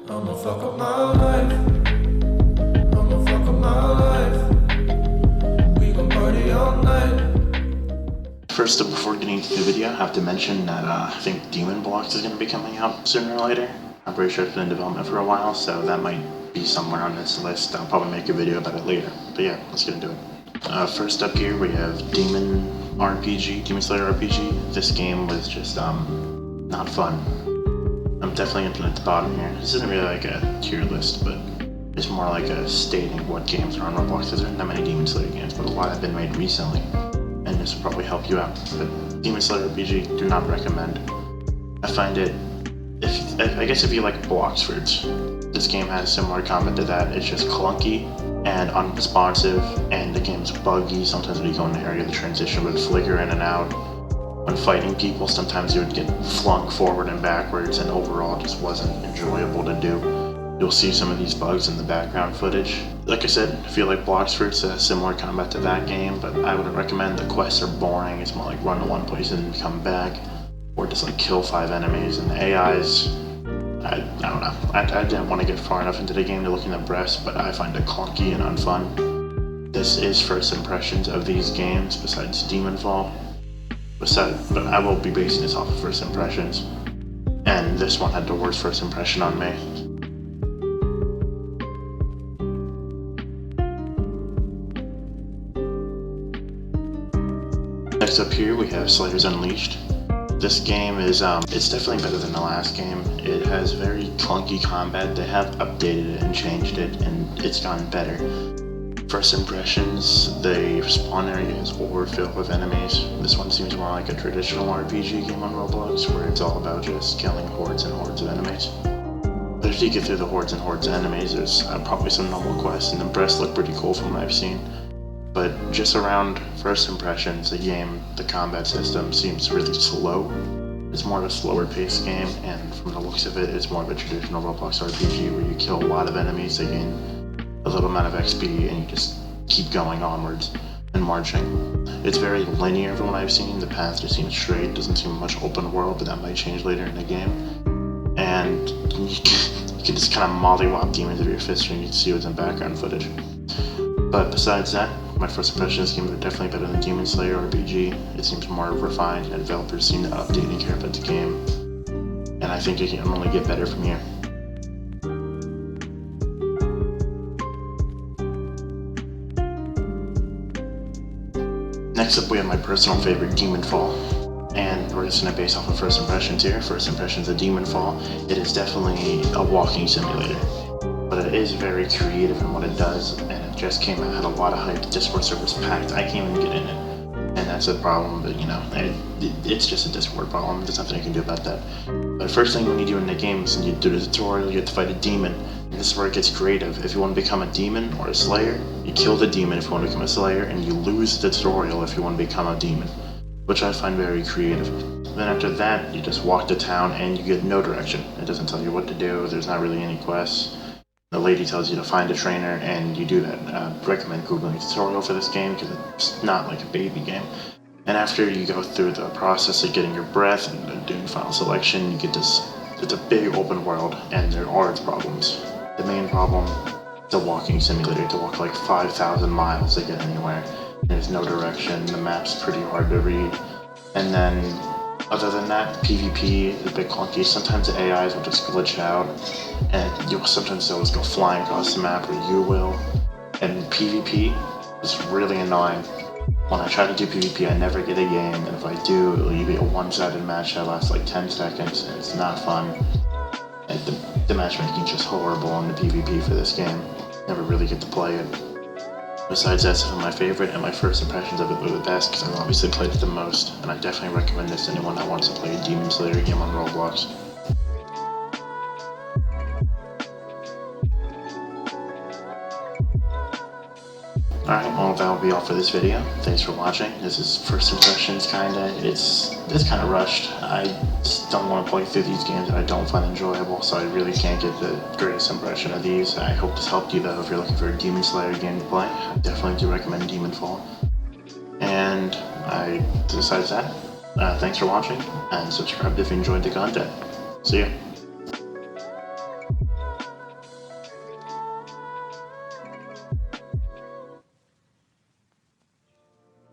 I'ma fuck up my life. I'ma fuck up my life. We gon' party all night. First up, before getting into the video, I have to mention that I think Demon Blocks is going to be coming out sooner or later. I'm pretty sure it's been in development for a while, so that might be somewhere on this list. I'll probably make a video about it later. But yeah, let's get into it. First up here, we have Demon Slayer RPG. This game was just not fun. I'm definitely going to put it at the bottom here. This isn't really like a tier list, but it's more like a stating what games are on Roblox. There aren't that many Demon Slayer games, but a lot have been made recently, and this will probably help you out. But Demon Slayer RPG, do not recommend. I find it, I guess if you like blocks fruits, this game has similar combat to that. It's just clunky and unresponsive, and the game's buggy. Sometimes when you go in the area, the transition would flicker in and out. When fighting people, sometimes you would get flung forward and backwards, and overall it just wasn't enjoyable to do. You'll see some of these bugs in the background footage. Like I said, I feel like Blocks Fruit's a similar combat to that game, but I wouldn't recommend. The quests are boring. It's more like run to one place and then come back, or just like kill 5 enemies. And the AIs, I don't know. I didn't want to get far enough into the game to look in the breast, but I find it clunky and unfun. This is first impressions of these games, besides Demonfall. But I will be basing this off of first impressions, and this one had the worst first impression on me. Next up here we have Slayers Unleashed. This game is, it's definitely better than the last game. It has very clunky combat. They have updated it and changed it, and it's gotten better. First impressions, the spawn area is overfilled with enemies. This one seems more like a traditional RPG game on Roblox, where it's all about just killing hordes and hordes of enemies. But if you get through the hordes and hordes of enemies, there's probably some normal quests, and the breasts look pretty cool from what I've seen. But just around first impressions, the combat system seems really slow. It's more of a slower paced game, and from the looks of it, it's more of a traditional Roblox RPG where you kill a lot of enemies, they gain a little amount of XP, and you just keep going onwards and marching. It's very linear from what I've seen. The path just seems straight, doesn't seem much open world, but that might change later in the game. And you can just kind of mollywop demons with your fist, and you can see what's in background footage. But besides that, my first impression of this game is definitely better than Demon Slayer RPG. It seems more refined, and developers seem to update and care about the game. And I think it can only get better from here. Next up, we have my personal favorite, Demonfall, and we're just going to base off of first impressions here. First impressions of Demonfall, it is definitely a walking simulator, but it is very creative in what it does, and it just came out, had a lot of hype. The Discord server's packed. I can't even get in it, and that's a problem, but you know, it's just a Discord problem. There's nothing you can do about that. But first thing when you do in the game is you do the tutorial, you have to fight a demon. And this is where it gets creative. If you want to become a demon or a slayer, you kill the demon if you want to become a slayer, and you lose the tutorial if you want to become a demon, which I find very creative. Then after that, you just walk to town and you get no direction. It doesn't tell you what to do, there's not really any quests. The lady tells you to find a trainer, and you do that. I recommend Googling a tutorial for this game because it's not like a baby game. And after you go through the process of getting your breath and doing final selection, you get this, it's a big open world, and there are its problems. The main problem, the walking simulator, to walk like 5,000 miles to get anywhere. There's no direction, the map's pretty hard to read. And then, other than that, PvP is a bit clunky. Sometimes the AIs will just glitch out, and you'll sometimes they'll just go flying across the map, or you will. And PvP is really annoying. When I try to do PvP, I never get a game, and if I do, it'll be a one-sided match that lasts like 10 seconds, and it's not fun. And the matchmaking is just horrible in the PvP for this game. Never really get to play it. Besides that, some of my favorite and my first impressions of it were the best, because I've obviously played it the most, and I definitely recommend this to anyone that wants to play a Demon Slayer game on Roblox. Alright, well that will be all for this video. Thanks for watching. This is first impressions kinda. It's kinda rushed. I just don't want to play through these games that I don't find enjoyable, so I really can't get the greatest impression of these. I hope this helped you though if you're looking for a Demon Slayer game to play. I definitely do recommend Demonfall. And besides that, thanks for watching, and subscribe if you enjoyed the content. See ya.